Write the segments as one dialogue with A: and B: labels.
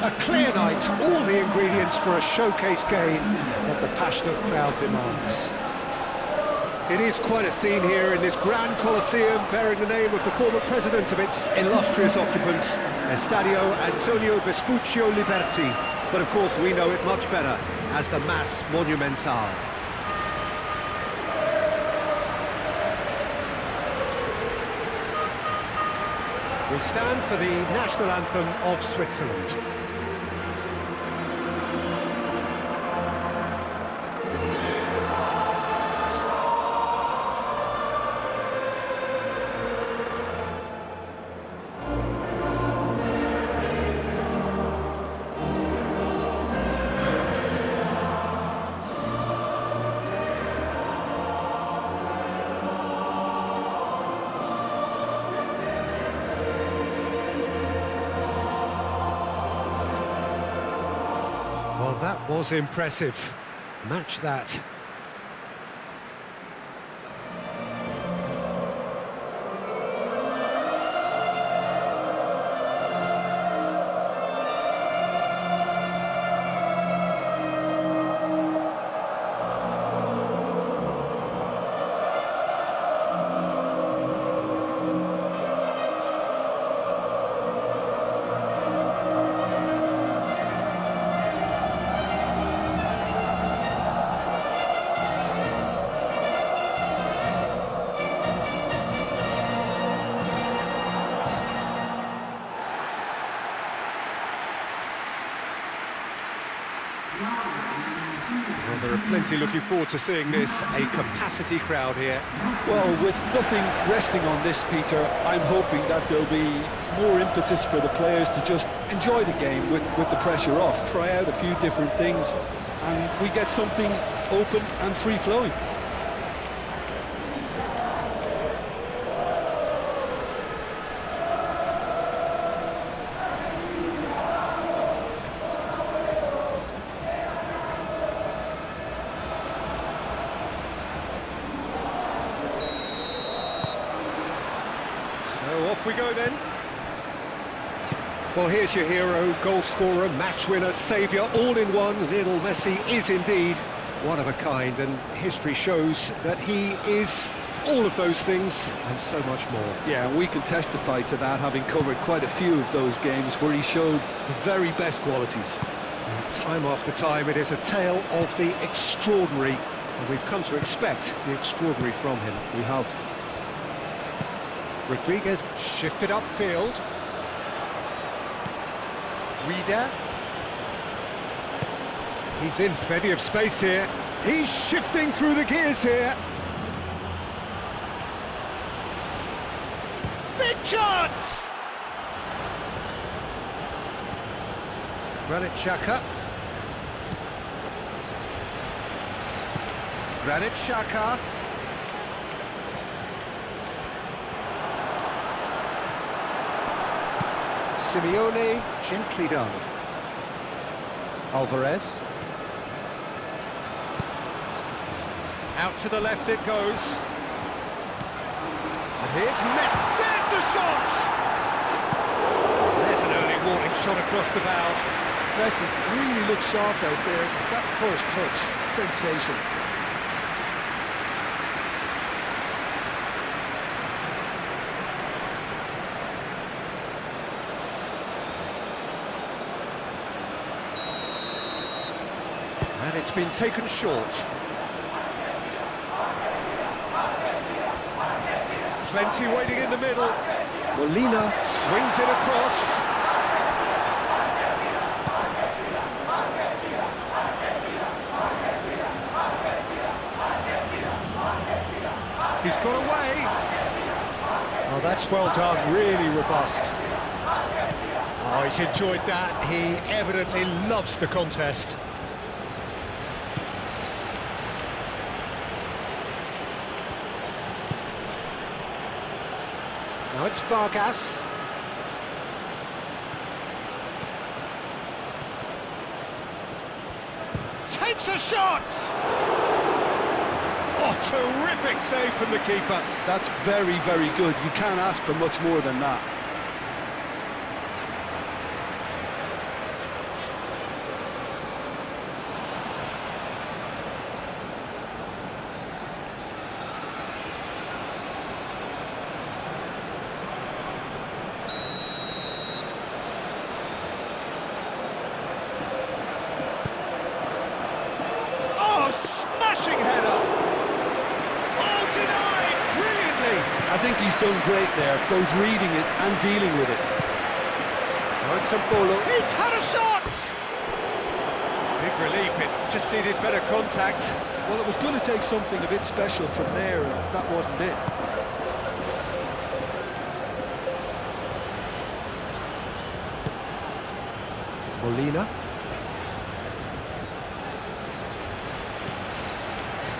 A: A clear night, all the ingredients for a showcase game that the passionate crowd demands. It is quite a scene here in this grand Colosseum, bearing the name of the former president of its illustrious occupants, Estadio Antonio Vespuccio Liberti. But of course we know it much better as the Mas Monumental. We stand for the national anthem of Switzerland. Well, that was impressive. Match that. Well, there are plenty looking forward to seeing this, a capacity crowd here.
B: Well, with nothing resting on this, Peter, I'm hoping that there'll be more impetus for the players to just enjoy the game with the pressure off, try out a few different things, and we get something open and free-flowing.
A: So off we go then. Well, here's your hero, goal scorer, match winner, saviour, all in one. Lionel Messi is indeed one of a kind, and history shows that he is all of those things and so much more.
B: Yeah, we can testify to that, having covered quite a few of those games where he showed the very best qualities.
A: And time after time, it is a tale of the extraordinary, and we've come to expect the extraordinary from him.
B: We have.
A: Rodriguez shifted upfield. Reader. He's in plenty of space here. He's shifting through the gears here. Big chance! Granit Xhaka. Granit Xhaka. Simeone, gently done. Alvarez. Out to the left it goes. And here's Messi. There's the shot! There's an early warning shot across the bow.
B: Messi really looked sharp out there. That first touch, sensational.
A: And it's been taken short. Plenty waiting in the middle. Molina swings it across. He's got away. Oh, that's well done, really robust. Oh, he's enjoyed that. He evidently loves the contest. Now it's Vargas. Takes a shot! Oh, terrific save from the keeper.
B: That's very, very good. You can't ask for much more than that.
A: smashing header! Oh, denied! Brilliantly!
B: I think he's done great there, both reading it and dealing with it.
A: He's had a shot! Big relief, it just needed better contact.
B: Well, it was going to take something a bit special from there, and that wasn't it.
A: Molina.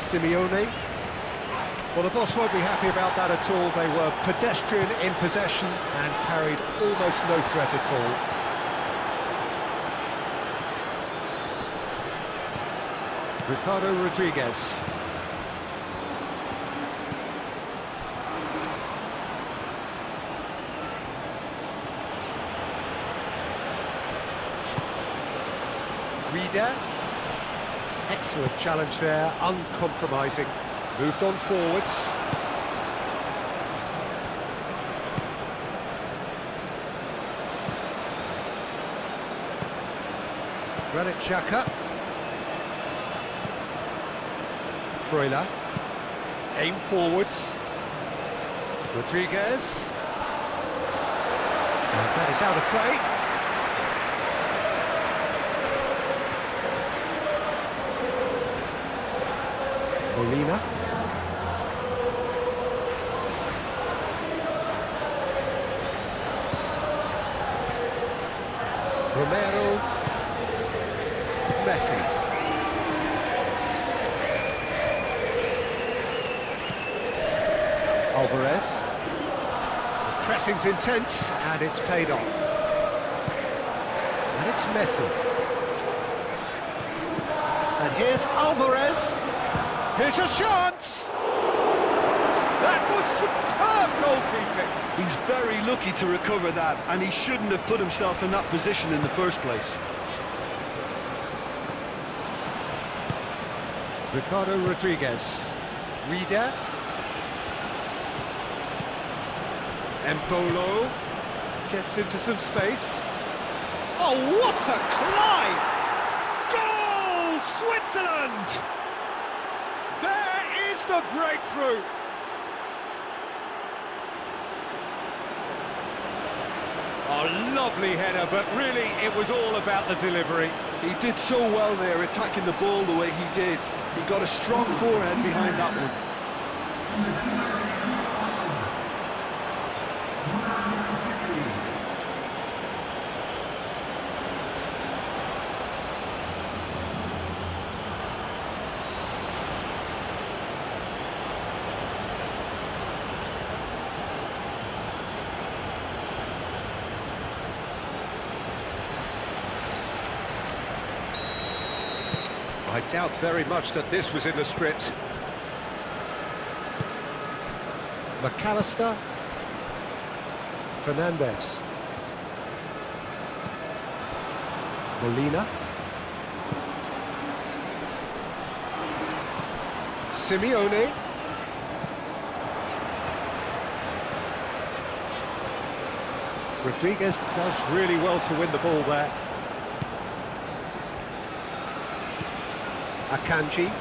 A: Simeone. Well, the boss won't be happy about that at all. They were pedestrian in possession and carried almost no threat at all. Ricardo Rodriguez. Reader. Excellent challenge there, uncompromising. Moved on forwards. Granit Xhaka. Freuler. Aim forwards. Rodriguez. And that is out of play. Molina. Romero. Messi. Alvarez. The pressing's intense and it's paid off. And it's Messi. And here's Alvarez. Here's a chance! That was superb goalkeeping!
B: He's very lucky to recover that, and he shouldn't have put himself in that position in the first place.
A: Ricardo Rodriguez. Reader. Embolo. Gets into some space. Oh, what a climb! Goal! Switzerland! There is the breakthrough! Oh, lovely header, but really it was all about the delivery.
B: He did so well there, attacking the ball the way he did. He got a strong forehead behind that one.
A: I doubt very much that this was in the script. McAllister. Fernandez. Molina. Simeone. Rodriguez does really well to win the ball there. Akanji.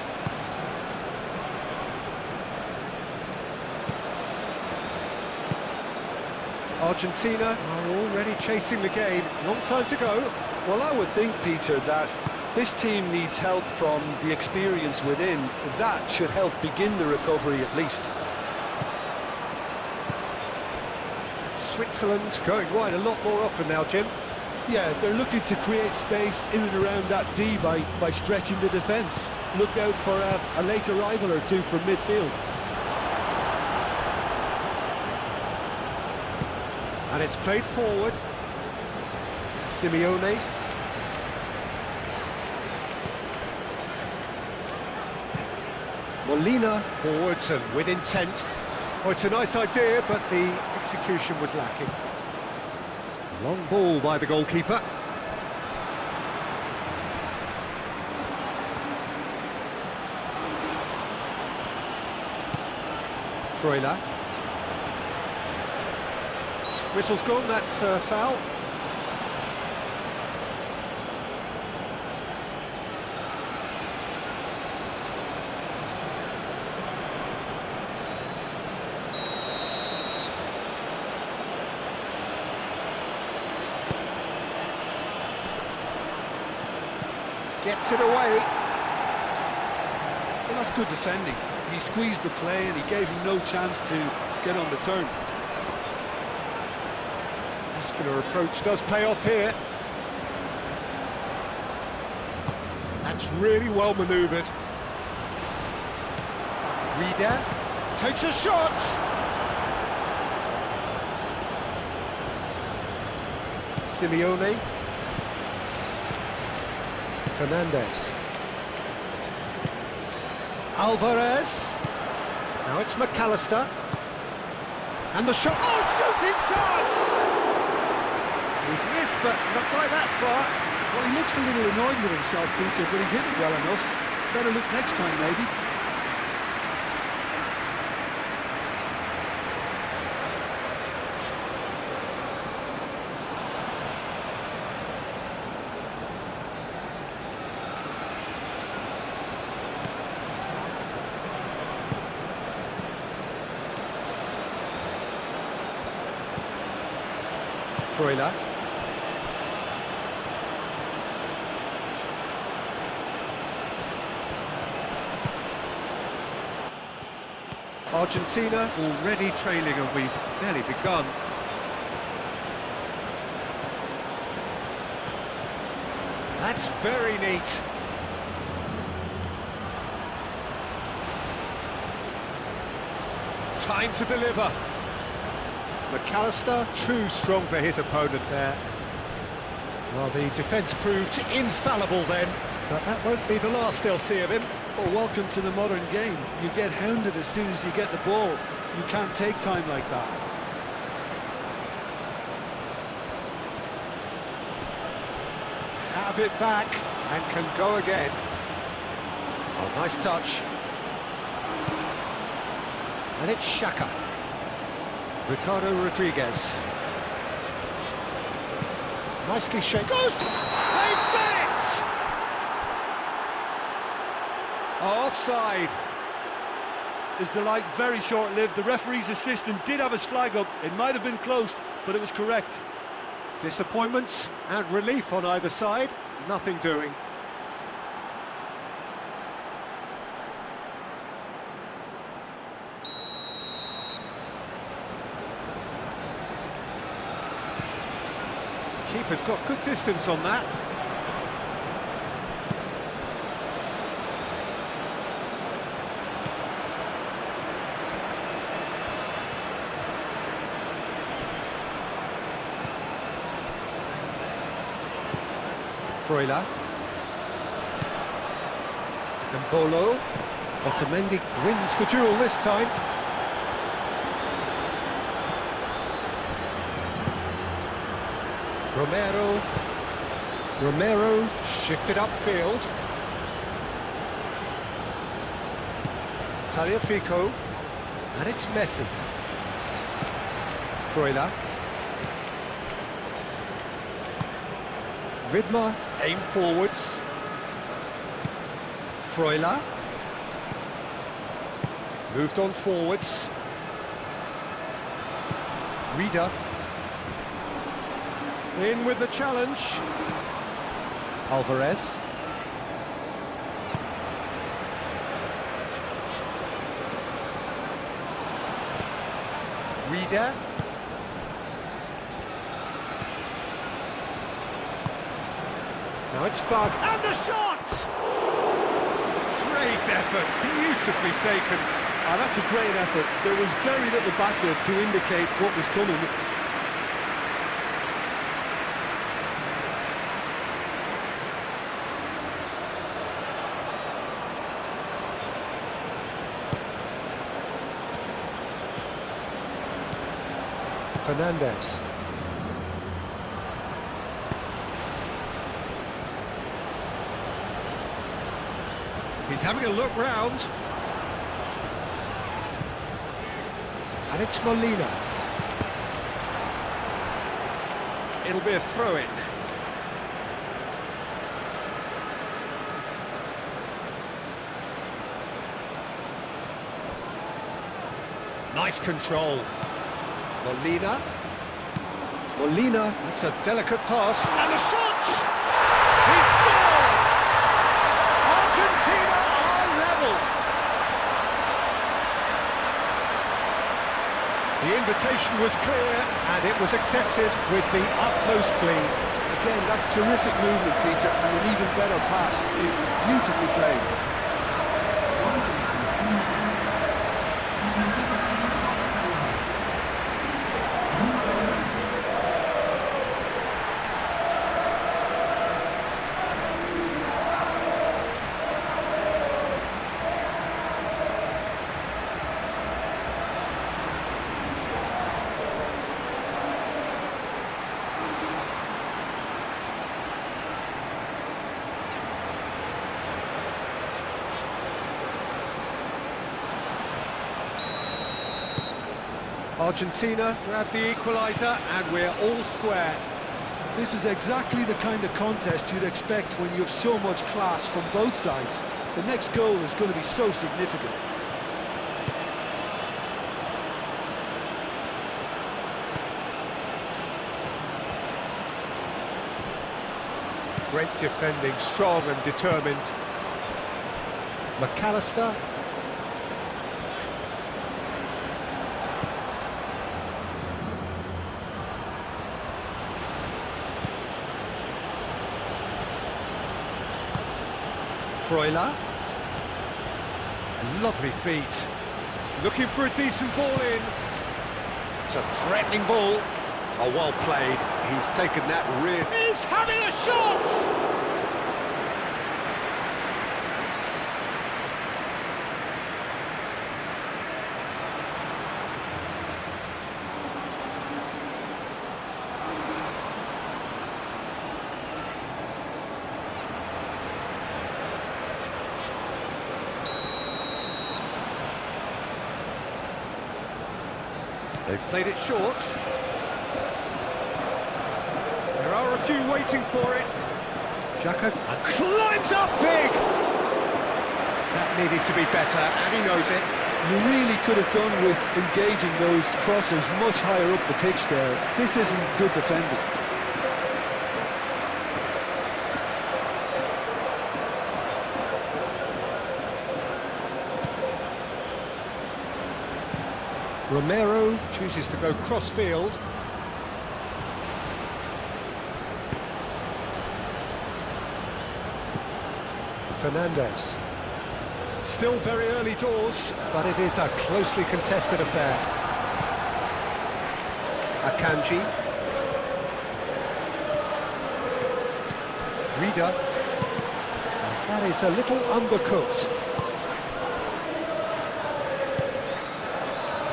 A: Argentina are already chasing the game. Long time to go.
B: Well, I would think, Peter, that this team needs help from the experience within. That should help begin the recovery at least.
A: Switzerland going wide a lot more often now, Jim.
B: Yeah, they're looking to create space in and around that D by stretching the defence. Look out for a late arrival or two from midfield.
A: And it's played forward. Simeone. Molina forwards and with intent. Oh, it's a nice idea, but the execution was lacking. Long ball by the goalkeeper. Freuler. Whistle's gone, that's foul. Gets it away.
B: Well, that's good defending. He squeezed the play and he gave him no chance to get on the turn.
A: Muscular approach does pay off here. That's really well manoeuvred. Reader takes a shot. Simeone. Fernandez. Alvarez. Now it's McAllister. And the shot. Oh, shooting chance! He's missed, but not by that far.
B: Well, he looks a little annoyed with himself, Peter, but he hit it well enough. Better look next time, maybe.
A: Freuler. Argentina already trailing and we've barely begun. That's very neat. Time to deliver. McAllister, too strong for his opponent there. Well, the defence proved infallible then, but that won't be the last they'll see of him.
B: Well, welcome to the modern game. You get hounded as soon as you get the ball. You can't take time like that.
A: Have it back and can go again. Oh, nice touch. And it's Xhaka. Ricardo Rodriguez. Nicely shaken. Goes! They've done it! Offside.
B: Is the light very short-lived? The referee's assistant did have his flag up. It might have been close, but it was correct.
A: Disappointment and relief on either side. Nothing doing. Keeper's got good distance on that. Freuler. And Bolo. Otamendi wins the duel this time. Romero shifted upfield. Tagliafico. And it's Messi. Freuler. Vidmar aim forwards. Freuler. Moved on forwards. Reader. In with the challenge. Alvarez. Reader. Now it's Fug. And the shot! Great effort, beautifully taken.
B: That's a great effort. There was very little backup to indicate what was coming.
A: Fernandez. He's having a look round. And it's Molina. It'll be a throw-in. Nice control. Molina. That's a delicate pass. And the shot! He scored! invitation was clear, and it was accepted with the utmost glee.
B: Again, that's terrific movement, Peter, and an even better pass. It's beautifully played.
A: Argentina grab the equaliser, and we're all square.
B: This is exactly the kind of contest you'd expect when you have so much class from both sides. The next goal is going to be so significant.
A: Great defending, strong and determined. McAllister. Freuler. Lovely feet. Looking for a decent ball in. It's a threatening ball. Oh, well played. He's taken that rear. He's having a shot! They've played it short. There are a few waiting for it. Xhaka and climbs up big! That needed to be better, and he knows it.
B: You really could have done with engaging those crosses much higher up the pitch there. This isn't good defending.
A: Romero chooses to go cross-field. Fernandez. Still very early doors, but it is a closely contested affair. Akanji. Rida. That is a little undercooked.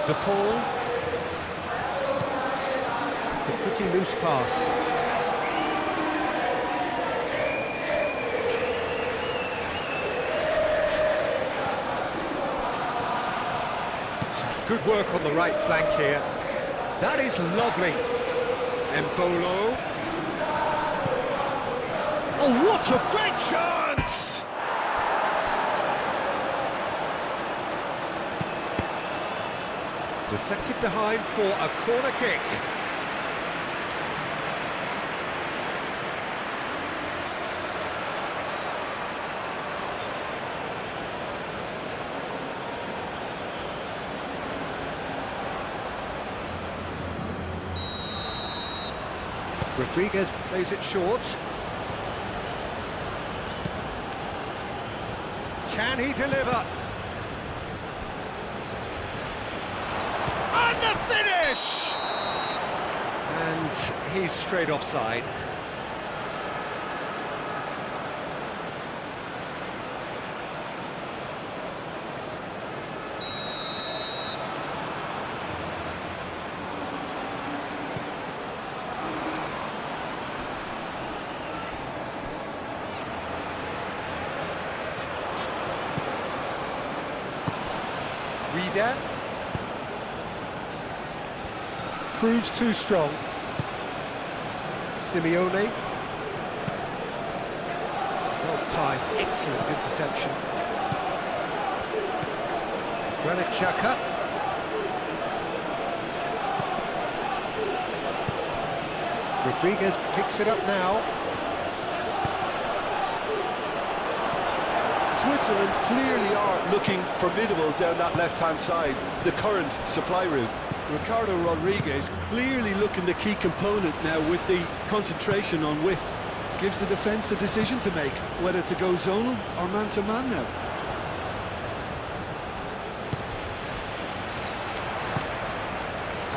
A: De Paul. It's a pretty loose pass. Some good work on the right flank here. That is lovely. Embolo. Oh, what a great chance! Deflected behind for a corner kick. Rodriguez plays it short. Can he deliver? And the finish! And he's straight offside. Rida. Proves too strong. Simeone. Well timed, excellent interception. Granit Xhaka. Rodriguez picks it up now.
B: Switzerland clearly are looking formidable down that left-hand side, the current supply route. Ricardo Rodriguez clearly looking the key component now with the concentration on width. Gives the defence a decision to make, whether to go zonal or man-to-man now.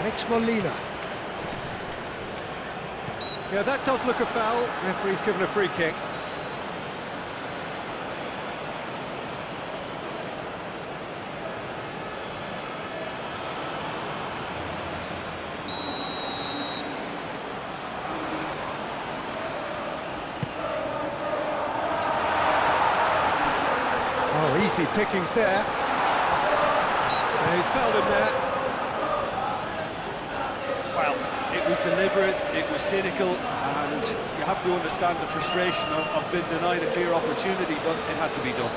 A: Alex Molina. Yeah, that does look a foul. Referee's given a free kick. Oh, easy pickings there. And he's fouled him there.
B: Well, it was deliberate, it was cynical, and you have to understand the frustration of being denied a clear opportunity, but it had to be done.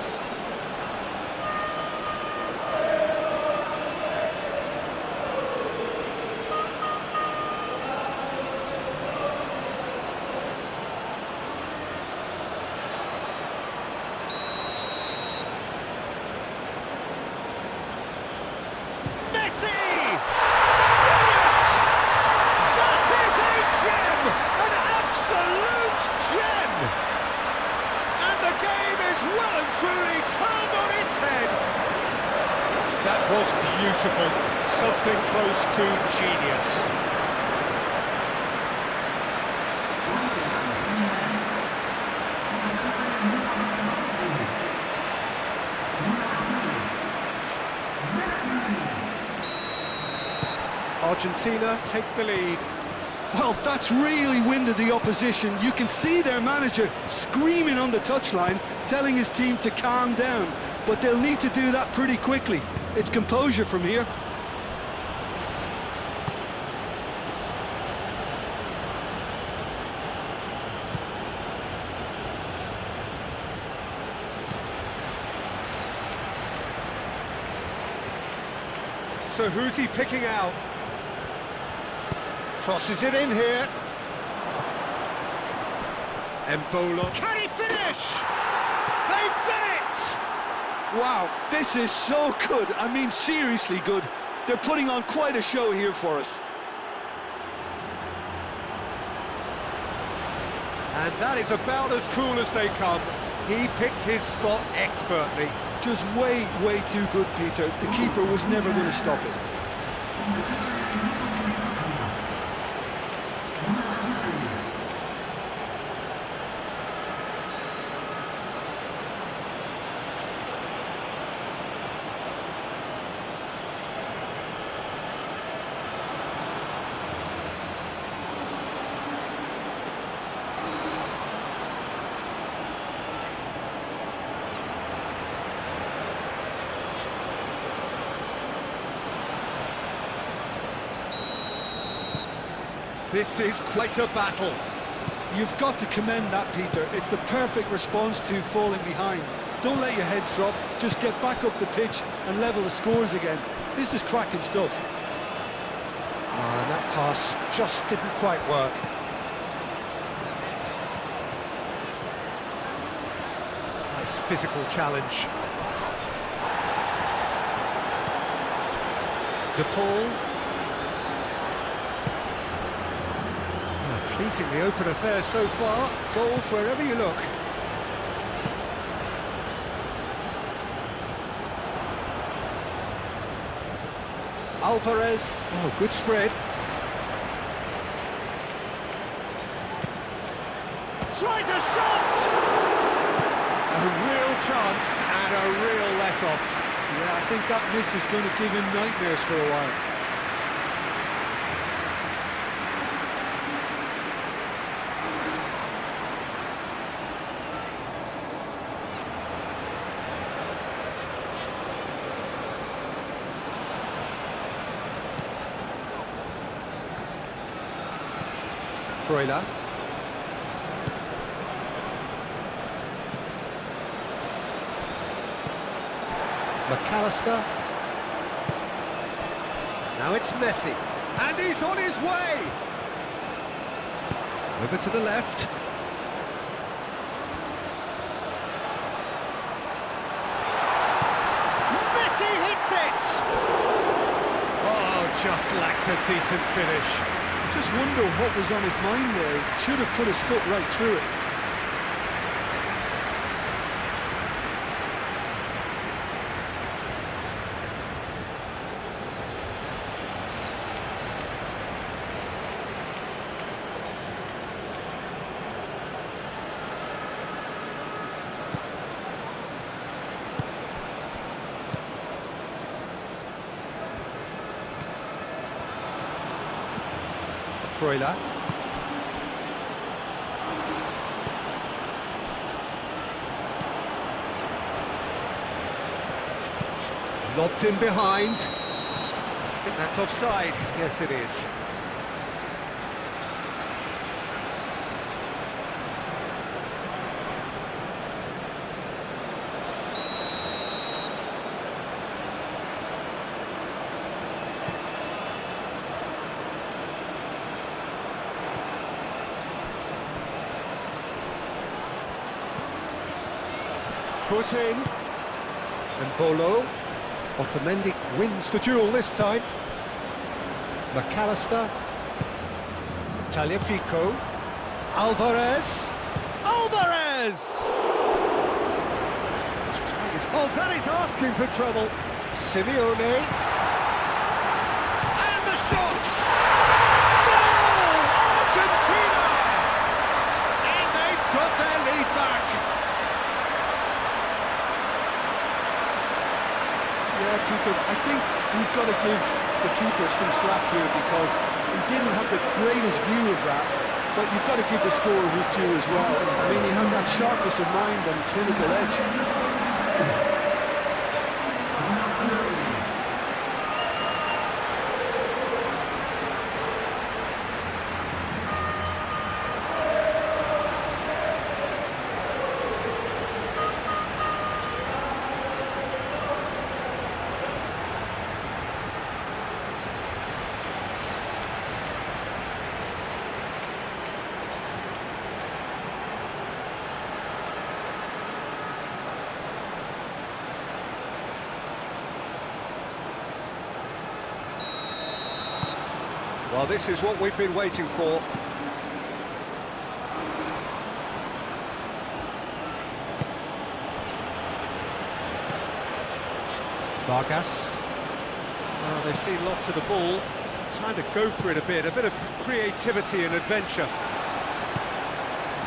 A: Truly turned on its head. That was beautiful, something close to genius. Argentina take the lead.
B: Well, that's really winded the opposition. You can see their manager screaming on the touchline, telling his team to calm down. But they'll need to do that pretty quickly. It's composure from here.
A: So who's he picking out? Crosses it in here. Embolo. Can he finish? They've done it!
B: Wow, this is so good. I mean, seriously good. They're putting on quite a show here for us.
A: And that is about as cool as they come. He picked his spot expertly.
B: Just way too good, Peter. The keeper was never going to stop it.
A: This is quite a battle.
B: You've got to commend that, Peter. It's the perfect response to falling behind. Don't let your heads drop, just get back up the pitch and level the scores again. This is cracking stuff.
A: And that pass just didn't quite work. Nice physical challenge. De Paul. Pleasingly open affair so far. Goals wherever you look. Alvarez. Oh, good spread. Tries a shot! A real chance and a real let-off.
B: Yeah, I think that miss is going to give him nightmares for a while.
A: Freuler. McAllister. Now it's Messi. And he's on his way! Over to the left. Messi hits it! Oh, just lacked a decent finish.
B: Just wonder what was on his mind there. Should have put his foot right through it.
A: Freuler. Lobbed in behind. I think that's offside. Yes, it is. Foot in. And Bolo. Otamendi wins the duel this time. McAllister. Tagliafico. Alvarez. Alvarez! Oh, that is asking for trouble. Simeone. And the shot! Goal! Argentina! And they've got their lead back.
B: Yeah, Peter, I think we've got to give the keeper some slack here because he didn't have the greatest view of that, but you've got to give the scorer his due as well. I mean, he had that sharpness of mind and clinical edge.
A: Well, this is what we've been waiting for. Vargas. Well, they've seen lots of the ball. Time to go for it a bit of creativity and adventure.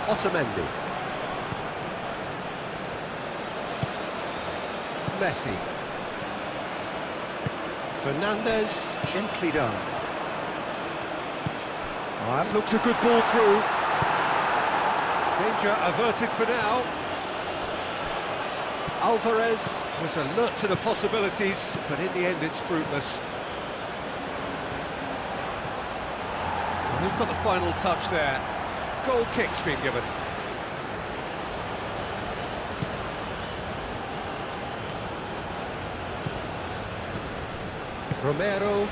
A: Otamendi. Messi. Fernandez, gently done. Oh, that looks a good ball through. Danger averted for now. Alvarez was alert to the possibilities, but in the end it's fruitless. Well, who's got the final touch there? Goal kick's been given. Romero.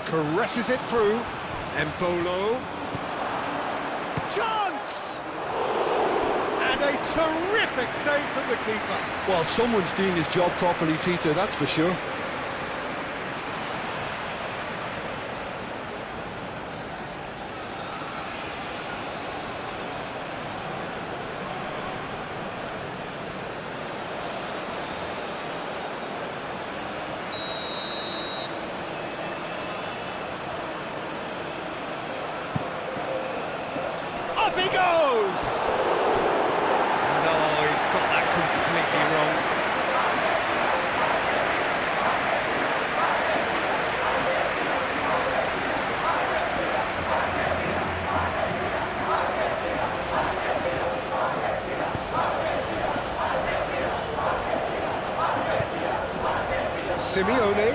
A: Caresses it through. Embolo. Chance! And a terrific save from the keeper.
B: Well, someone's doing his job properly, Peter, that's for sure.
A: Up he goes! No, he's got that completely wrong. Simeone.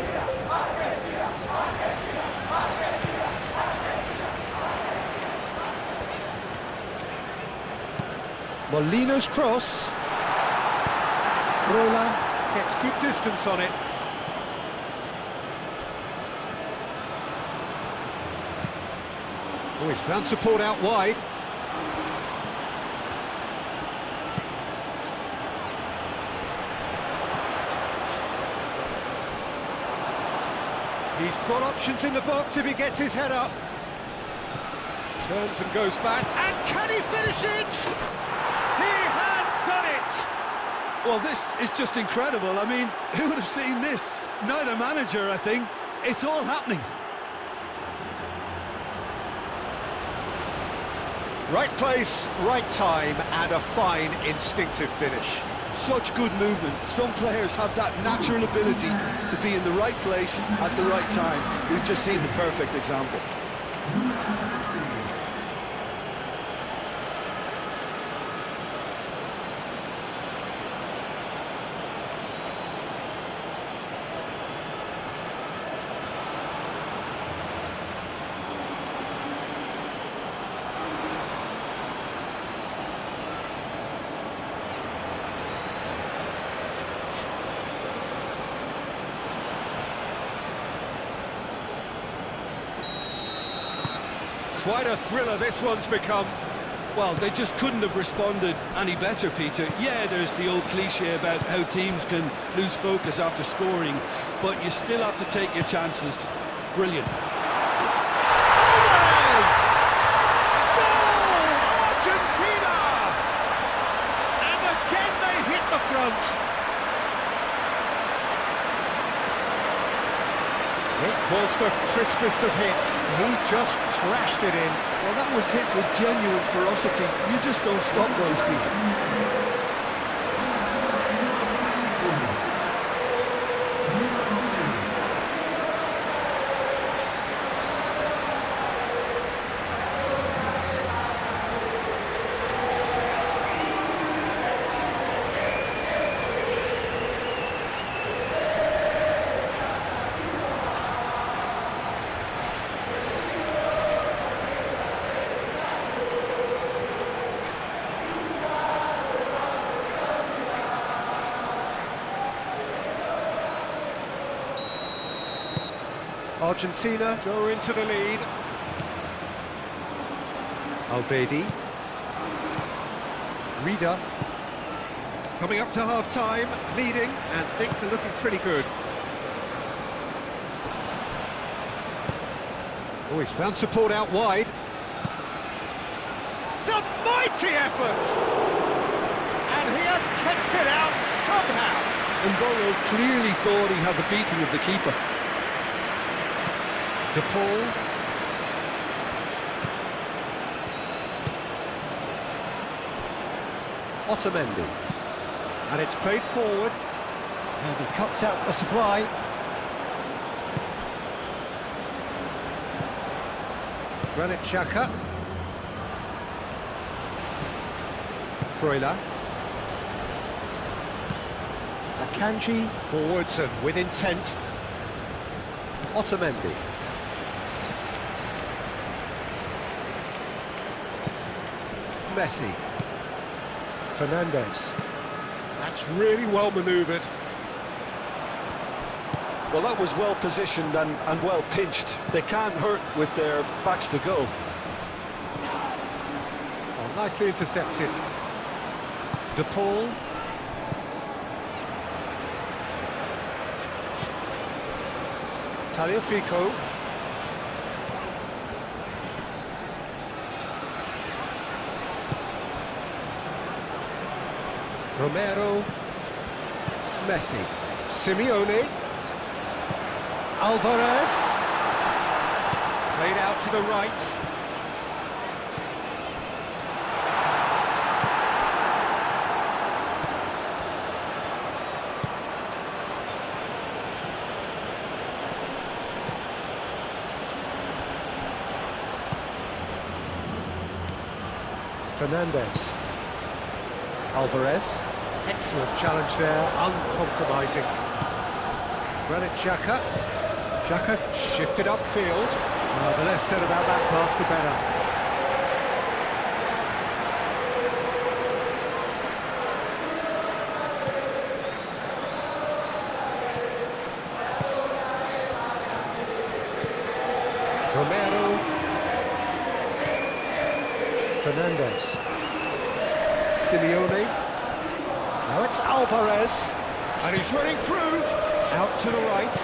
A: Molina's cross. Freuler gets good distance on it. Oh, he's found support out wide. He's got options in the box if he gets his head up. Turns and goes back, and can he finish it? He has done it!
B: Well, this is just incredible. I mean, who would have seen this? Neither manager, I think. It's all happening.
A: Right place, right time, and a fine instinctive finish.
B: Such good movement. Some players have that natural ability to be in the right place at the right time. We've just seen the perfect example.
A: Quite a thriller this one's become.
B: Well, they just couldn't have responded any better, Peter. Yeah, there's the old cliche about how teams can lose focus after scoring, but you still have to take your chances. Brilliant.
A: Alvarez! Goal! Argentina! And again they hit the front. It was the crispest of hits. He just crashed it in.
B: Well, that was hit with genuine ferocity. You just don't stop those, Peter.
A: Argentina go into the lead. Alvedi. Rida. Coming up to half-time, leading, and things are looking pretty good. Oh, he's found support out wide. It's a mighty effort! And he has kept it out somehow.
B: N'Golo clearly thought he had the beating of the keeper.
A: De Paul. Otamendi. And it's played forward. And he cuts out the supply. Granit Xhaka. Freuler. Akanji forwards and with intent. Otamendi. Messi. Fernandez. That's really well manoeuvred.
B: Well, that was well positioned and well pinched. They can't hurt with their backs to goal.
A: Oh, nicely intercepted. De Paul. Tagliafico. Romero. Messi. Simeone. Alvarez. Played out to the right. Fernandez. Alvarez. Excellent challenge there, uncompromising. Granit Xhaka. Xhaka shifted upfield. The less said about that pass, the better. Romero. it's Alvarez. And he's running through. Out to the right.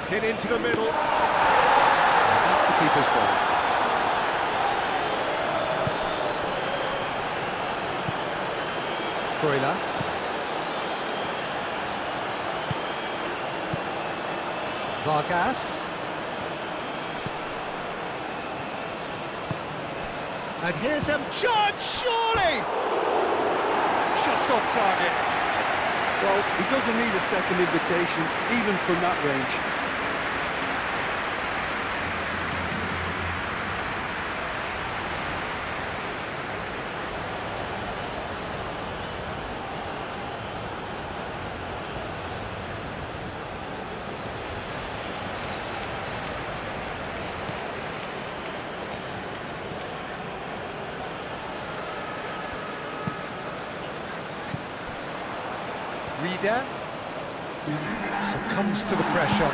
A: Hit into the middle. That's the keeper's ball. Freuler. Vargas. And here's him, Judge, surely! Just off target.
B: Well, he doesn't need a second invitation, even from that range.
A: Reader succumbs to the pressure.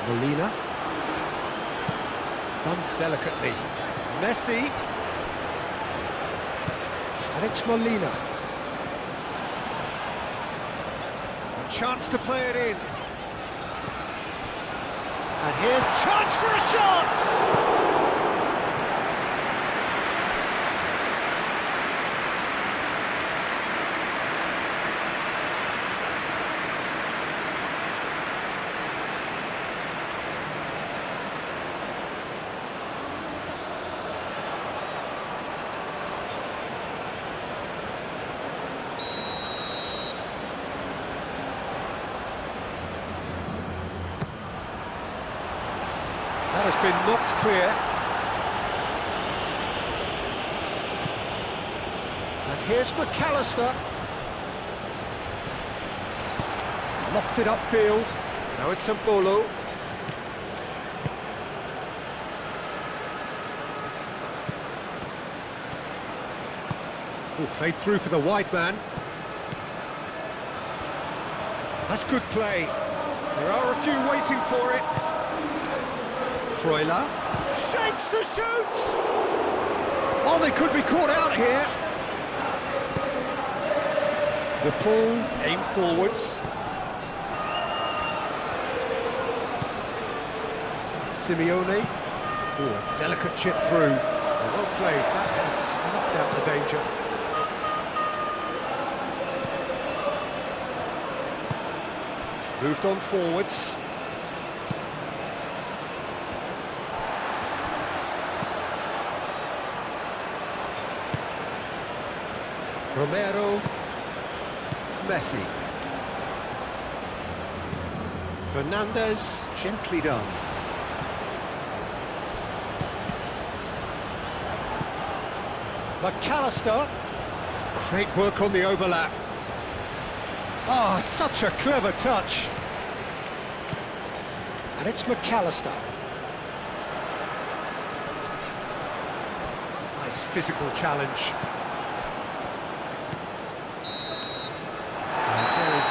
A: Molina. Done delicately. Messi. And it's Molina. A chance to play it in. And here's chance for a shot! That has been knocked clear. And here's McAllister. Lofted upfield. Now it's Mbolo. Played through for the wide man. That's good play. There are a few waiting for it. Freuler shapes to shoot! Oh, they could be caught out here. The pull, aim forwards. Simeone. Oh, delicate chip through. Well played, that has snuffed out the danger. Moved on forwards. Romero, Messi. Fernandez, gently done. McAllister, great work on the overlap. Ah, such a clever touch. And it's McAllister. Nice physical challenge.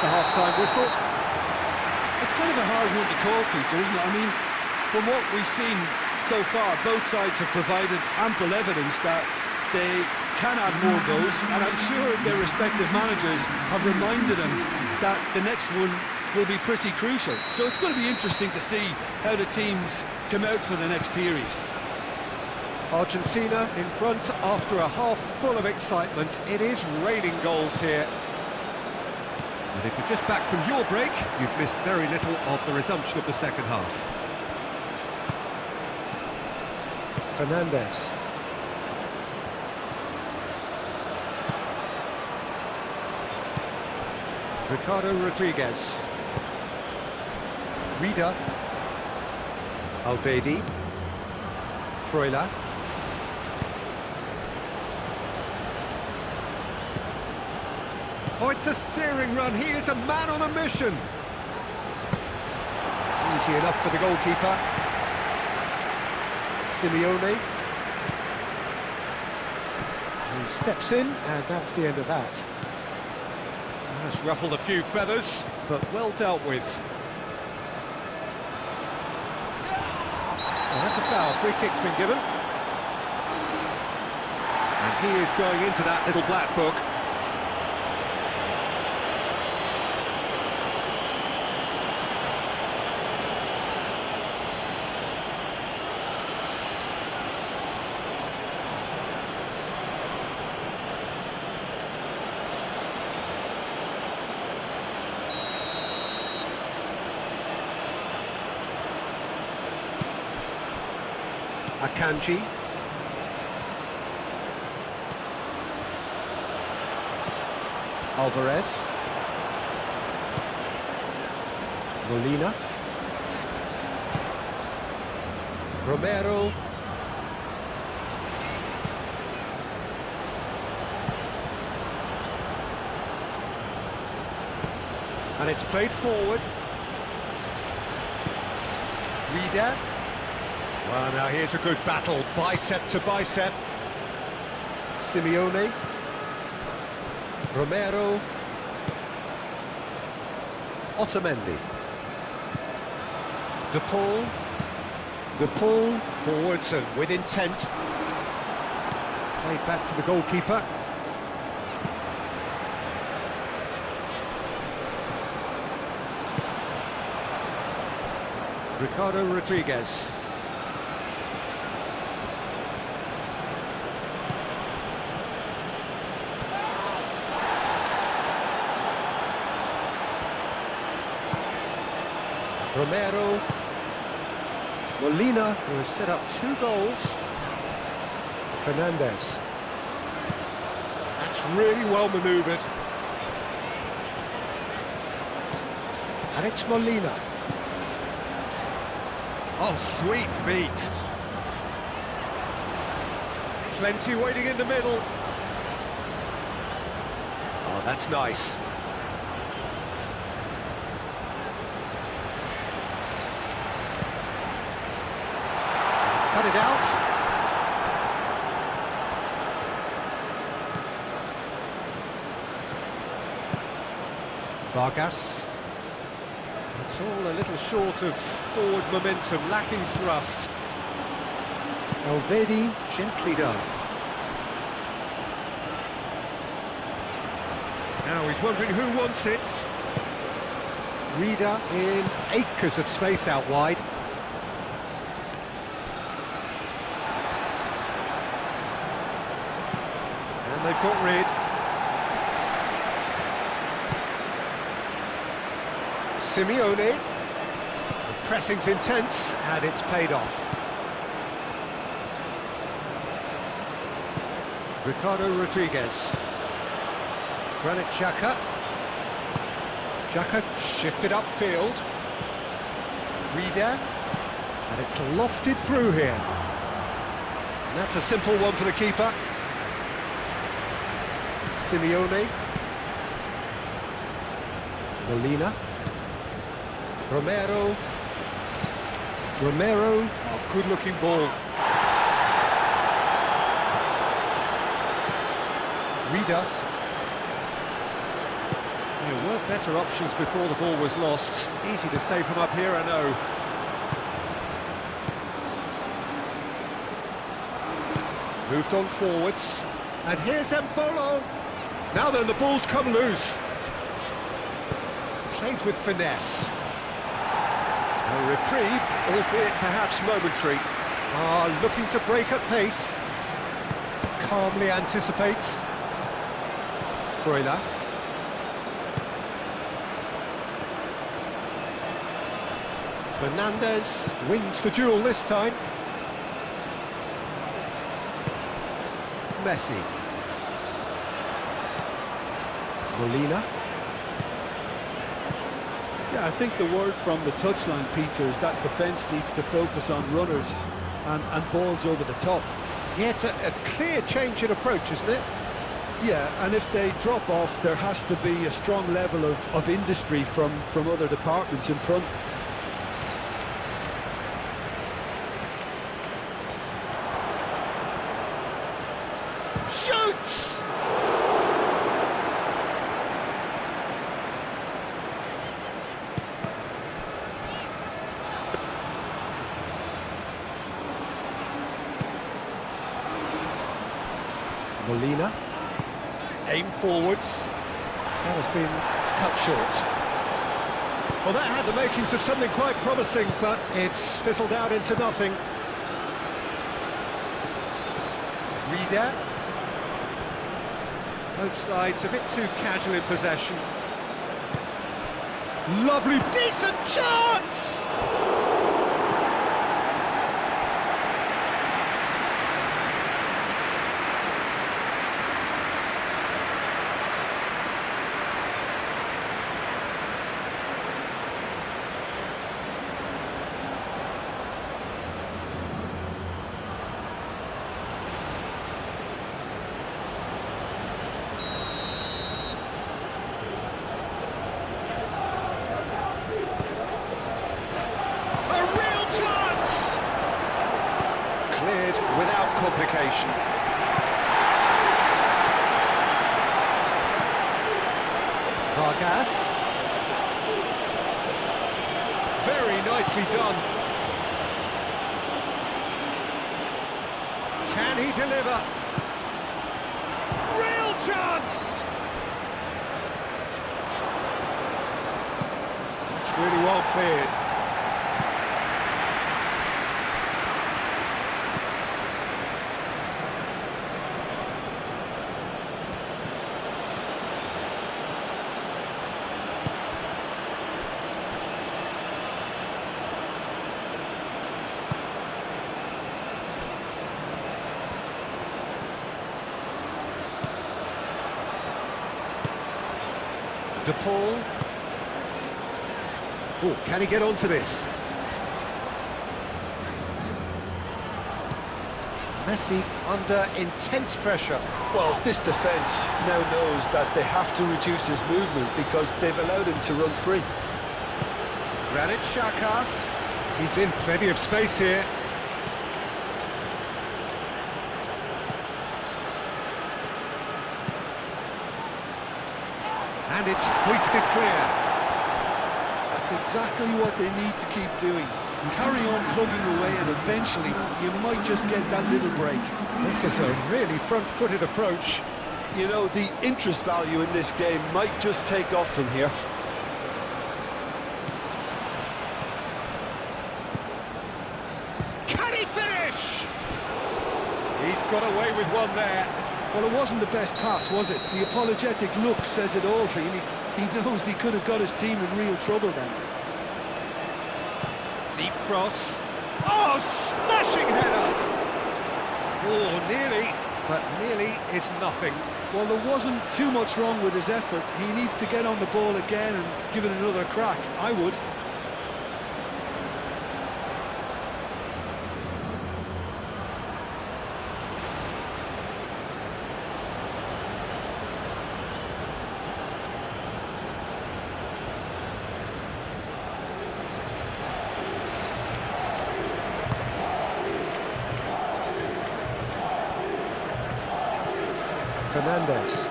A: The half-time whistle.
B: It's kind of a hard one to call, Peter, isn't it? I mean, from what we've seen so far, both sides have provided ample evidence that they can add more goals, and I'm sure their respective managers have reminded them that the next one will be pretty crucial. So it's going to be interesting to see how the teams come out for the next period.
A: Argentina in front after a half full of excitement. It is raining goals here. And if you're just back from your break, you've missed very little of the resumption of the second half. Fernandez. Ricardo Rodriguez. Rida. Alvedi. Freuler. Oh, it's a searing run. He is a man on a mission. Easy enough for the goalkeeper. Simeone. He steps in, and that's the end of that. That's ruffled a few feathers, but well dealt with. Oh, that's a foul. Free kick's been given. He is going into that little black book. Akanji. Alvarez. Molina. Romero. And it's played forward. Reader. Well, now here's a good battle, bicep to bicep. Simeone. Romero. Otamendi. De Paul. De Paul forwards and with intent. Played back to the goalkeeper. Ricardo Rodriguez. Romero. Molina, who has set up 2 goals. Fernandez. That's really well manoeuvred. And it's Molina. Oh, sweet feet. Plenty waiting in the middle. Oh, that's nice. Cut it out. Vargas. It's all a little short of forward momentum, lacking thrust. Elvedi, gently done. Now he's wondering who wants it. Reader in acres of space out wide. And they've got rid. Simeone. The pressing's intense and it's paid off. Ricardo Rodriguez. Granit Xhaka. Xhaka shifted upfield. Reader. And it's lofted through here. And that's a simple one for the keeper. Simeone. Molina. Romero. Romero. Oh, good-looking ball. Reader. There were better options before the ball was lost. Easy to say from up here, I know. Moved on forwards. And here's Embolo. Now then, the ball's come loose. Played with finesse. A reprieve, albeit perhaps momentary. Looking to break at pace. Calmly anticipates. Freuler. Fernandez wins the duel this time. Messi. Molina.
B: Yeah, I think the word from the touchline, Peter, is that defence needs to focus on runners and balls over the top.
A: Yeah, it's a clear change in approach, isn't it?
B: Yeah, and if they drop off, there has to be a strong level of industry from other departments in front.
A: Shoots! Molina. Aim forwards. That has been cut short. Well, that had the makings of something quite promising, but it's fizzled out into nothing. Reader. Both sides a bit too casual in possession. Lovely, decent chance! Cleared without complication. Vargas. Very nicely done. Can he deliver? Real chance! It's really well cleared. De Paul. Oh, can he get onto this? Messi under intense pressure.
B: Well, this defence now knows that they have to reduce his movement because they've allowed him to run free.
A: Granit Xhaka. He's in plenty of space here. And it's hoisted clear.
B: That's exactly what they need to keep doing. Carry on plugging away and eventually you might just get that little break.
A: This is a really front-footed approach.
B: You know, the interest value in this game might just take off from here.
A: Can he finish? He's got away with one there.
B: Well, it wasn't the best pass, was it? The apologetic look says it all, really. He knows he could have got his team in real trouble then.
A: Deep cross. Oh, smashing header! Oh, nearly, but nearly is nothing.
B: Well, there wasn't too much wrong with his effort. He needs to get on the ball again and give it another crack. I would.
A: Fernandes.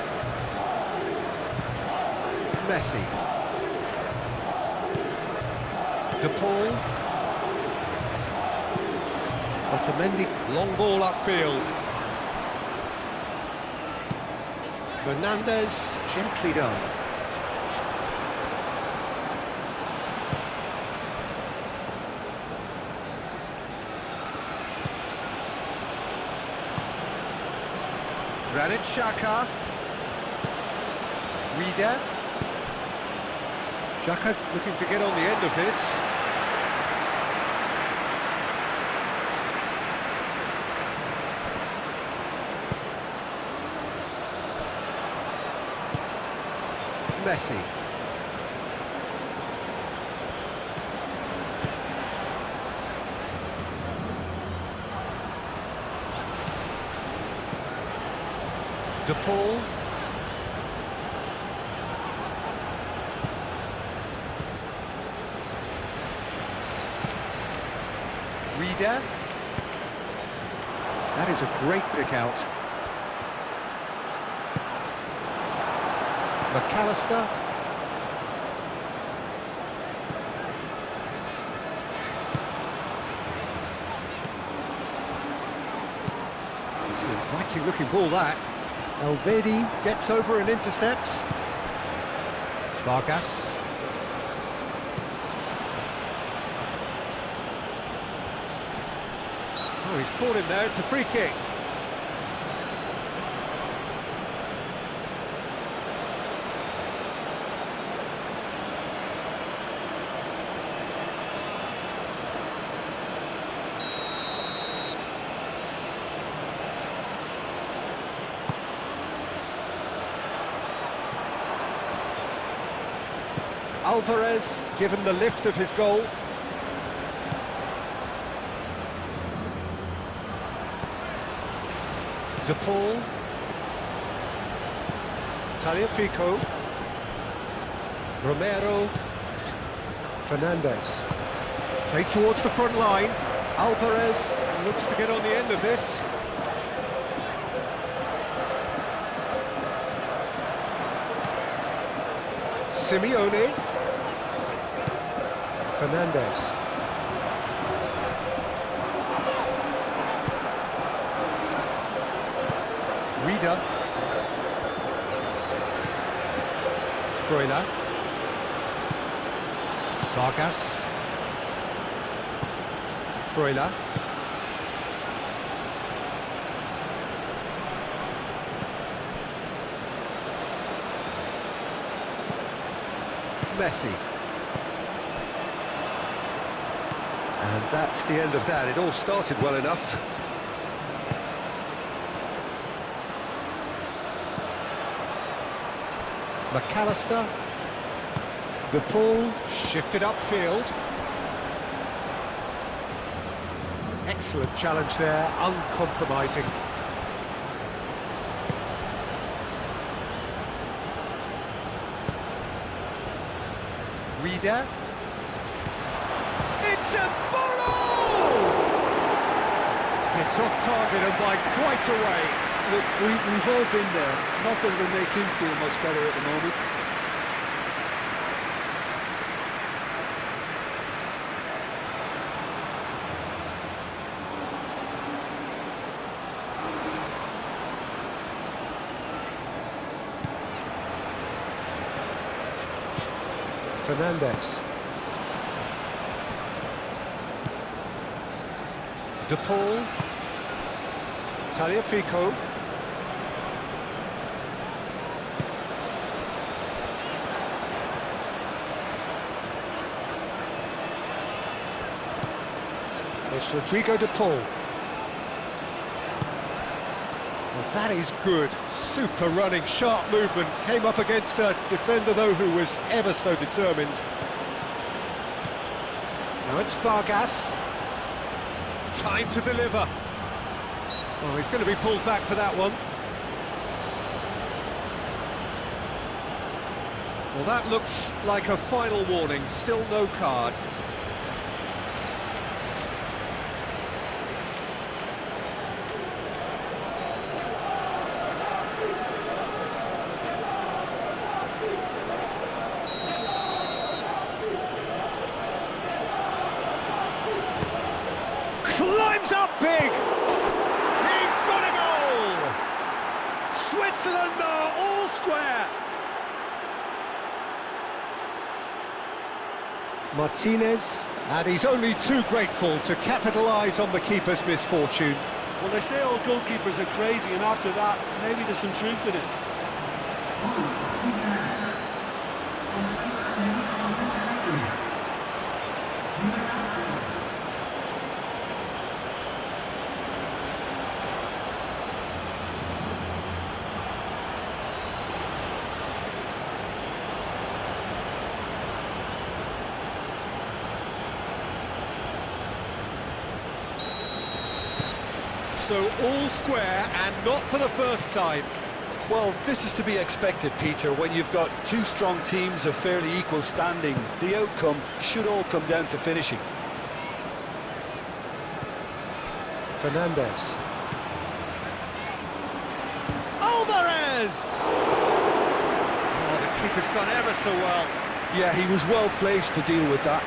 A: Messi. De Paul. Otamendi, long ball upfield. Fernandes, gently done. Granit Xhaka. Reader. Xhaka looking to get on the end of this. Messi. De Paul. Reader. That is a great pick out. McAllister. It's an inviting looking ball, that. Elvedi gets over and intercepts. Vargas. Oh, he's caught him there, it's a free kick. Alvarez given the lift of his goal. De Paul. Tagliafico. Romero. Fernandez. Played towards the front line. Alvarez looks to get on the end of this. Simeone. Fernandez. Rida. Freuler. Vargas. Freuler. Messi. And that's the end of that. It all started well enough. McAllister. De Paul shifted upfield. Excellent challenge there, uncompromising. Rida. It's a ball! It's off target and by quite a way.
B: Look, we've all been there. Not that it'll make him feel much better at the moment.
A: Fernandez. De Paul. Tagliafico. And it's Rodrigo De Paul. Well, that is good. Super running, sharp movement. Came up against a defender, though, who was ever so determined. Now it's Vargas. Time to deliver. Oh, he's going to be pulled back for that one. Well, that looks like a final warning. Still no card. Climbs up big! He's got a goal! Switzerland are all square! Martinez, and he's only too grateful to capitalise on the keeper's misfortune.
B: Well, they say all goalkeepers are crazy, and after that, maybe there's some truth in it.
A: So all square, and not for the first time.
B: Well, this is to be expected, Peter. When you've got two strong teams of fairly equal standing, the outcome should all come down to finishing.
A: Fernandez. Alvarez! Oh, the keeper's done ever so well.
B: Yeah, he was well placed to deal with that.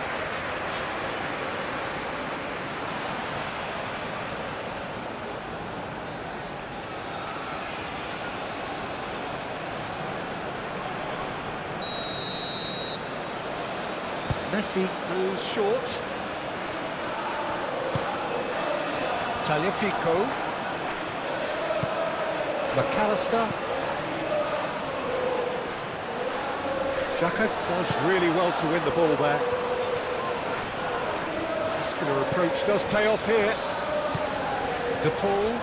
A: Messi goes short. Tagliafico. McAllister. Xhaka does really well to win the ball there. Muscular approach does pay off here. De Paul.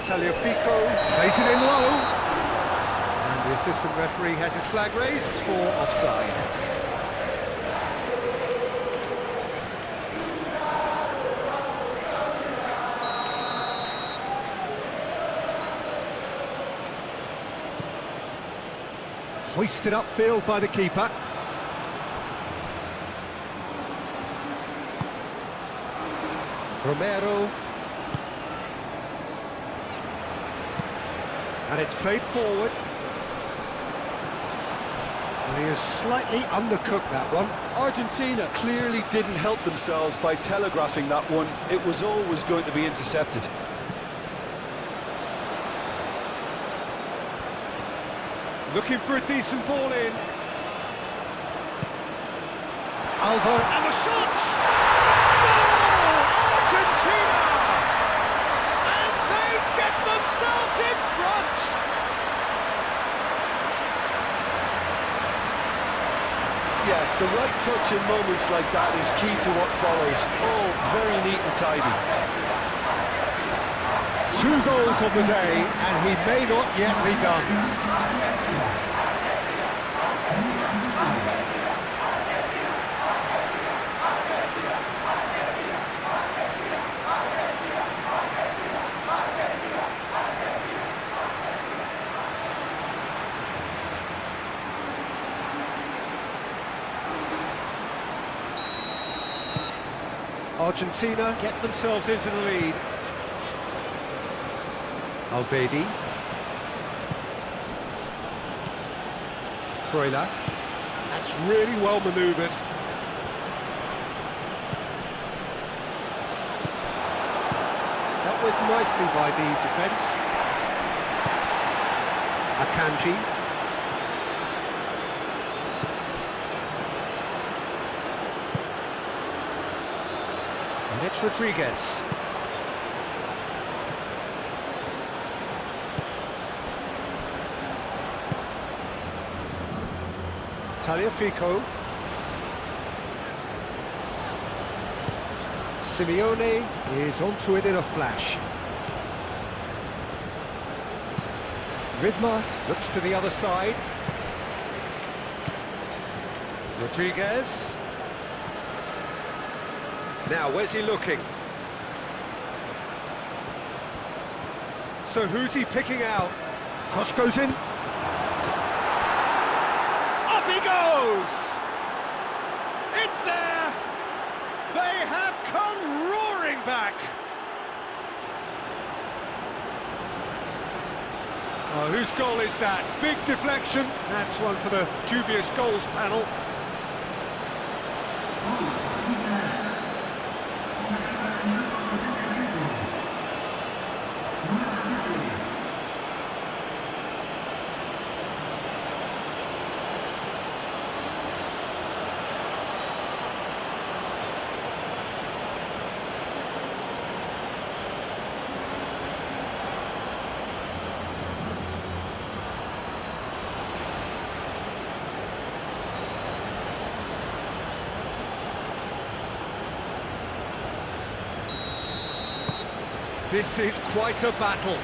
A: Tagliafico plays it in low. And the assistant referee has his flag raised for offside. Hoisted upfield by the keeper. Romero. And it's played forward. And he has slightly undercooked that one.
B: Argentina clearly didn't help themselves by telegraphing that one. It was always going to be intercepted.
A: Looking for a decent ball in. Alvo, and the shot! Goal! Argentina! And they get themselves in front!
B: Yeah, the right touch in moments like that is key to what follows. Oh, very neat and tidy.
A: 2 goals on the day, and he may not yet be done. Argentina get themselves into the lead. Alvedi. Freuler. That's really well manoeuvred. Dealt with nicely by the defence. Akanji. And it's Rodriguez. Tagliafico. Simeone is onto it in a flash. Ridma looks to the other side. Rodriguez. Now, where's he looking? So who's he picking out? Cross goes in. Up he goes! It's there! They have come roaring back! Oh, whose goal is that? Big deflection. That's one for the dubious goals panel. This is quite a battle.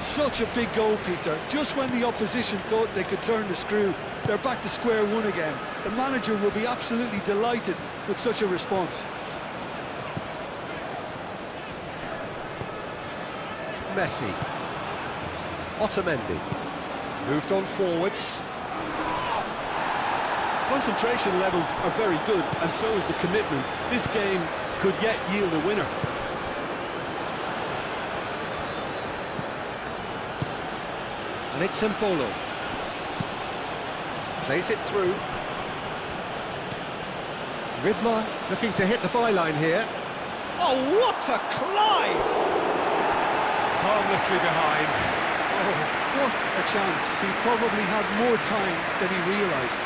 B: Such a big goal, Peter. Just when the opposition thought they could turn the screw, they're back to square one again. The manager will be absolutely delighted with such a response.
A: Messi. Otamendi. Moved on forwards.
B: Concentration levels are very good, and so is the commitment. This game could yet yield a winner.
A: And it's Embolo. Plays it through. Ridma looking to hit the byline here. Oh, what a climb! harmlessly behind.
B: Oh, what a chance. He probably had more time than he realised.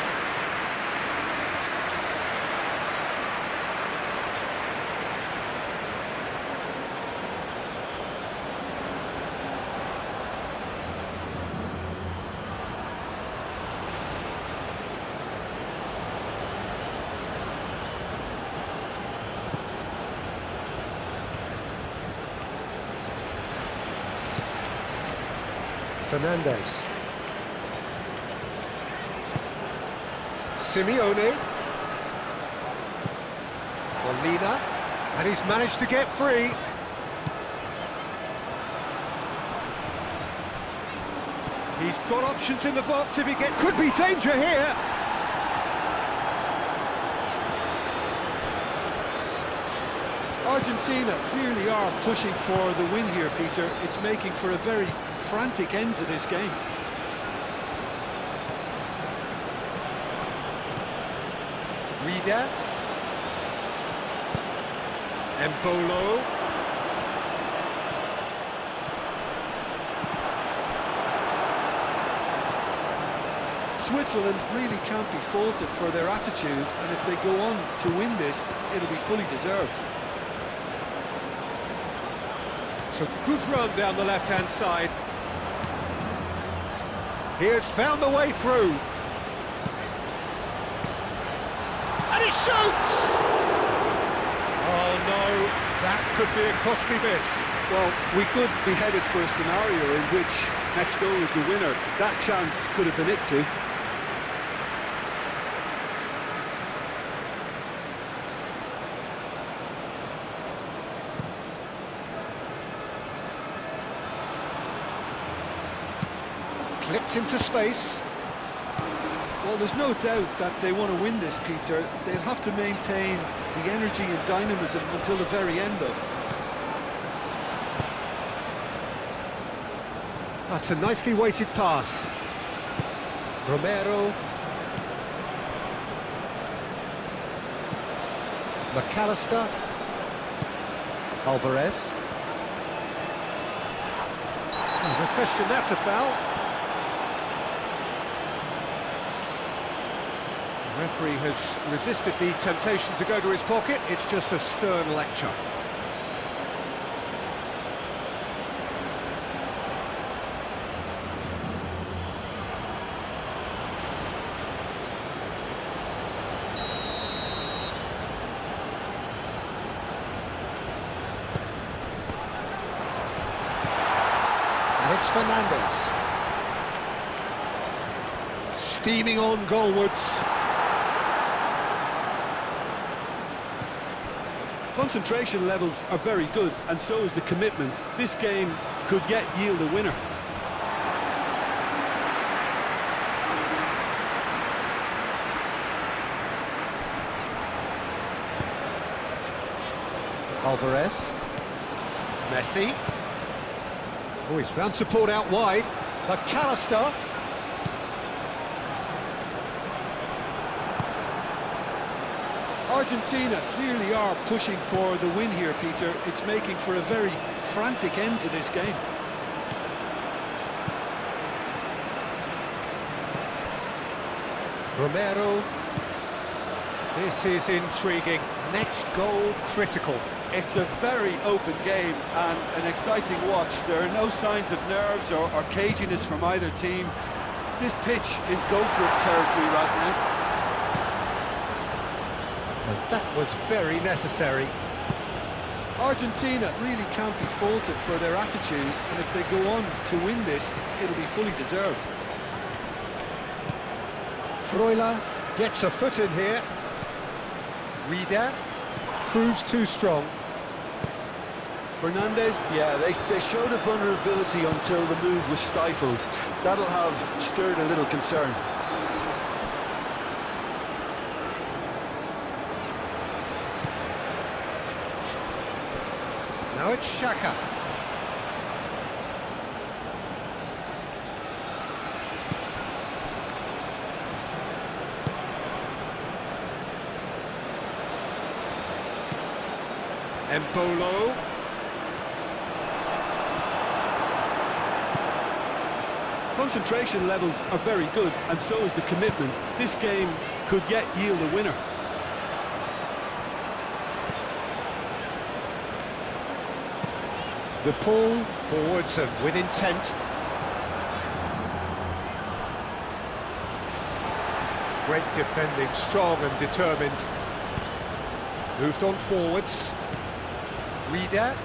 A: Fernandez. Simeone. Molina. And he's managed to get free. He's got options in the box if he could be danger here.
B: Argentina clearly are pushing for the win here, Peter. It's making for a very frantic end to this game.
A: Rida. Embolo.
B: Switzerland really can't be faulted for their attitude, and if they go on to win this, it'll be fully deserved.
A: It's a good run down the left-hand side. He has found the way through. And he shoots! Oh no, that could be a costly miss.
B: Well, we could be headed for a scenario in which next goal is the winner. That chance could have been it too.
A: Clipped into space.
B: Well, there's no doubt that they want to win this, Peter. They'll have to maintain the energy and dynamism until the very end, though.
A: That's a nicely weighted pass. Romero. McAllister. Alvarez. Oh, no question, that's a foul. The referee has resisted the temptation to go to his pocket. It's just a stern lecture. And it's Fernandez. Steaming on goalwards.
B: Concentration levels are very good, and so is the commitment. This game could yet yield a winner.
A: Alvarez. Messi. Oh, he's found support out wide. McAllister.
B: Argentina clearly are pushing for the win here, Peter. It's making for a very frantic end to this game.
A: Romero. This is intriguing. Next goal critical.
B: It's a very open game and an exciting watch. There are no signs of nerves or caginess from either team. This pitch is go-for-it territory right now.
A: And that was very necessary.
B: Argentina really can't be faulted for their attitude, and if they go on to win this, it'll be fully deserved.
A: Freuler gets a foot in here. Rida proves too strong.
B: Fernandez, yeah, they showed a vulnerability until the move was stifled. That'll have stirred a little concern.
A: Now it's Xhaka. Embolo.
B: Concentration levels are very good, and so is the commitment. This game could yet yield a winner.
A: The pull forwards and with intent. Great defending, strong and determined. Moved on forwards. Reader.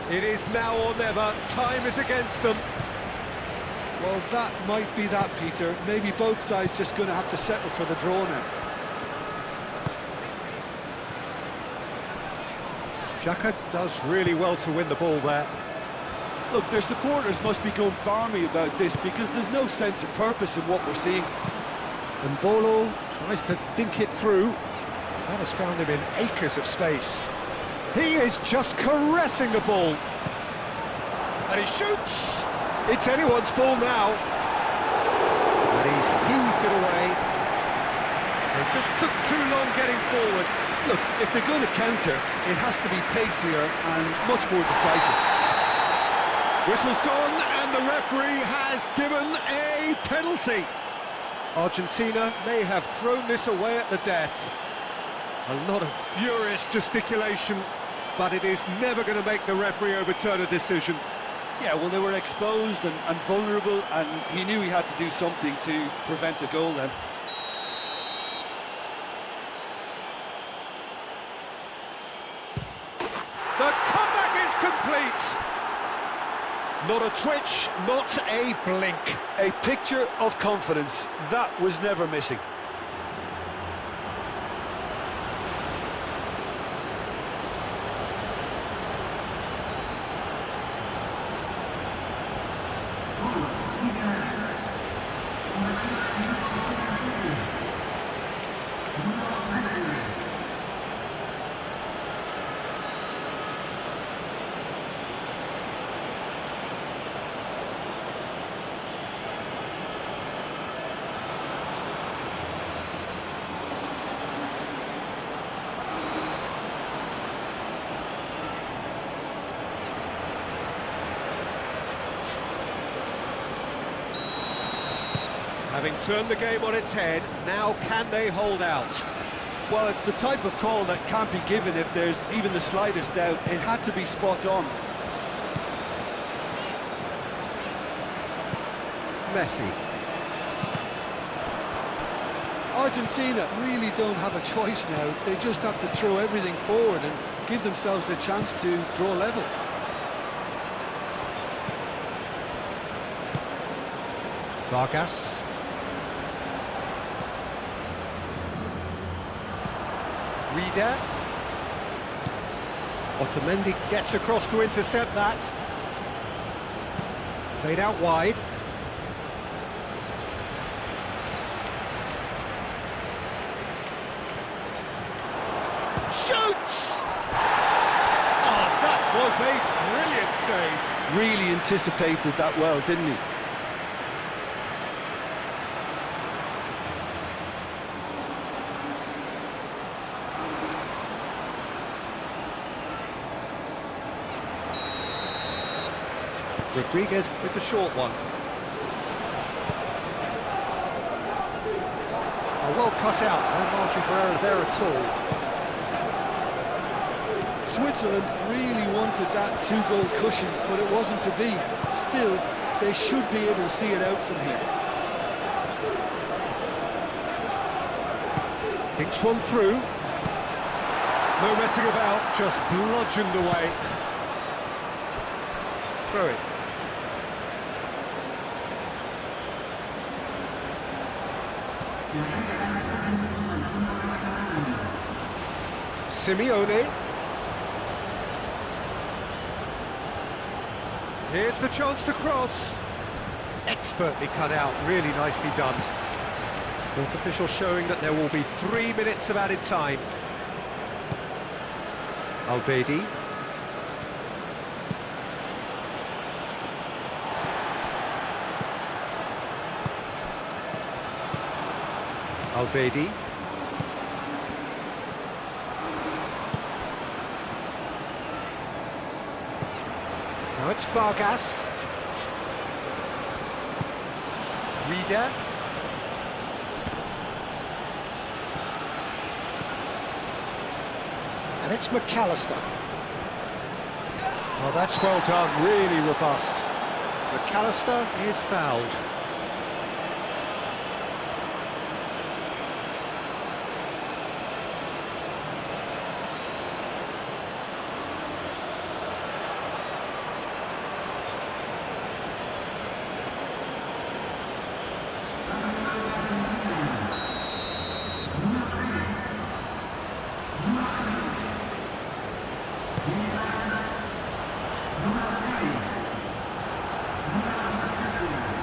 A: It is now or never. Time is against them.
B: Well, that might be that, Peter. Maybe both sides just going to have to settle for the draw now.
A: Xhaka does really well to win the ball there.
B: Look, their supporters must be going balmy about this because there's no sense of purpose in what we're seeing.
A: And Bolo tries to dink it through. That has found him in acres of space. He is just caressing the ball. And he shoots! It's anyone's ball now. And he's heaved it away. They just took too long getting forward.
B: Look, if they're going to counter, it has to be pacier and much more decisive.
A: Whistle's gone, and the referee has given a penalty. Argentina may have thrown this away at the death. A lot of furious gesticulation, but it is never going to make the referee overturn a decision.
B: Yeah, well, they were exposed and vulnerable, and he knew he had to do something to prevent a goal then.
A: The comeback is complete. Not a twitch, not a blink.
B: A picture of confidence. That was never missing.
A: Having turned the game on its head, now can they hold out?
B: Well, it's the type of call that can't be given if there's even the slightest doubt. It had to be spot on.
A: Messi.
B: Argentina really don't have a choice now. They just have to throw everything forward and give themselves a chance to draw level.
A: Vargas. Reader. Otamendi gets across to intercept that. Played out wide. Shoots! Oh, that was a brilliant save.
B: Really anticipated that well, didn't he?
A: Rodriguez with the short one. Oh, well cut out, no margin for error there at all.
B: Switzerland really wanted that two-goal cushion, but it wasn't to be. Still, they should be able to see it out from here.
A: Dinks one through. No messing about, just bludgeoned away. Throw it. Simeone. Here's the chance to cross. Expertly cut out, really nicely done. Fourth official showing that there will be 3 minutes of added time. Alvedi. Alvedi. Now it's Vargas. Reader. And it's McAllister. Oh, that's well done, really robust. McAllister is fouled.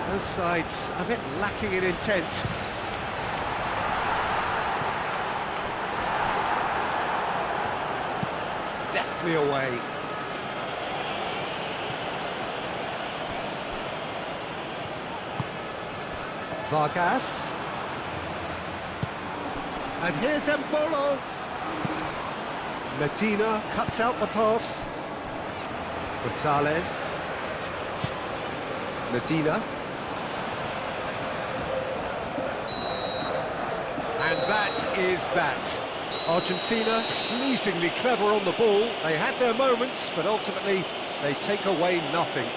A: Both sides a bit lacking in intent. Deftly away. Vargas. And here's Embolo. Medina cuts out the pass. Gonzalez. Medina. And that is that. Argentina pleasingly clever on the ball. They had their moments, but ultimately they take away nothing.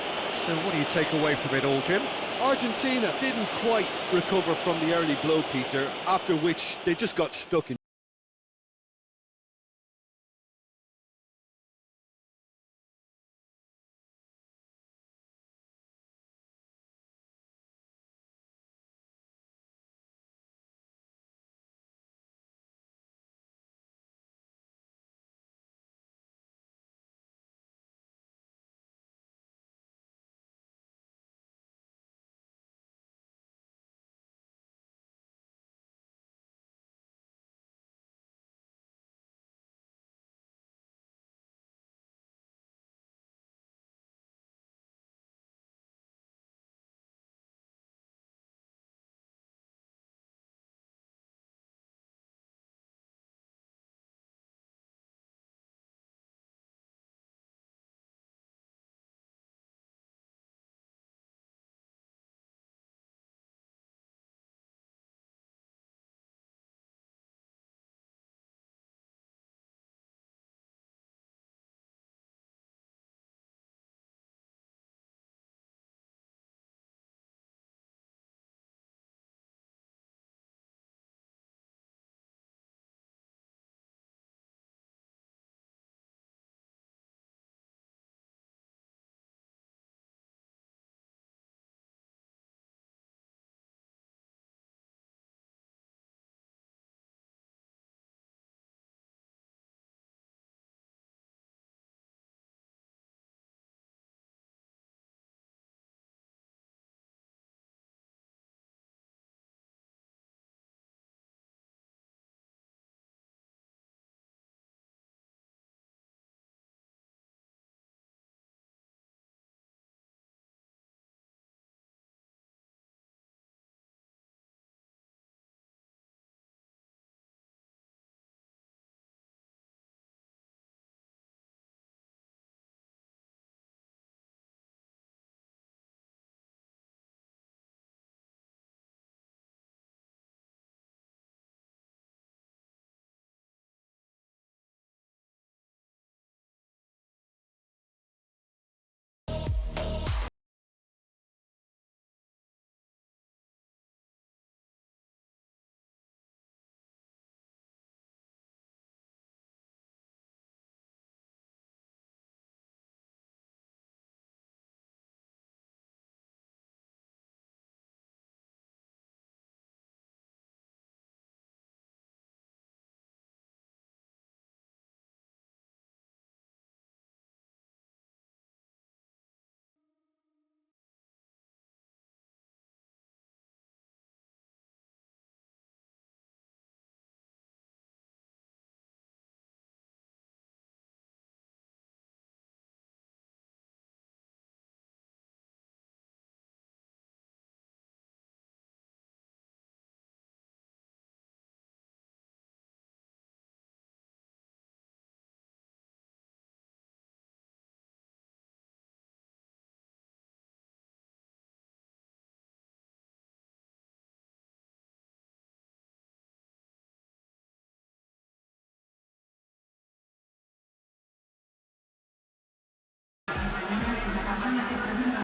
A: So what do you take away from it all, Jim?
B: Argentina didn't quite recover from the early blow, Peter, after which they just got stuck in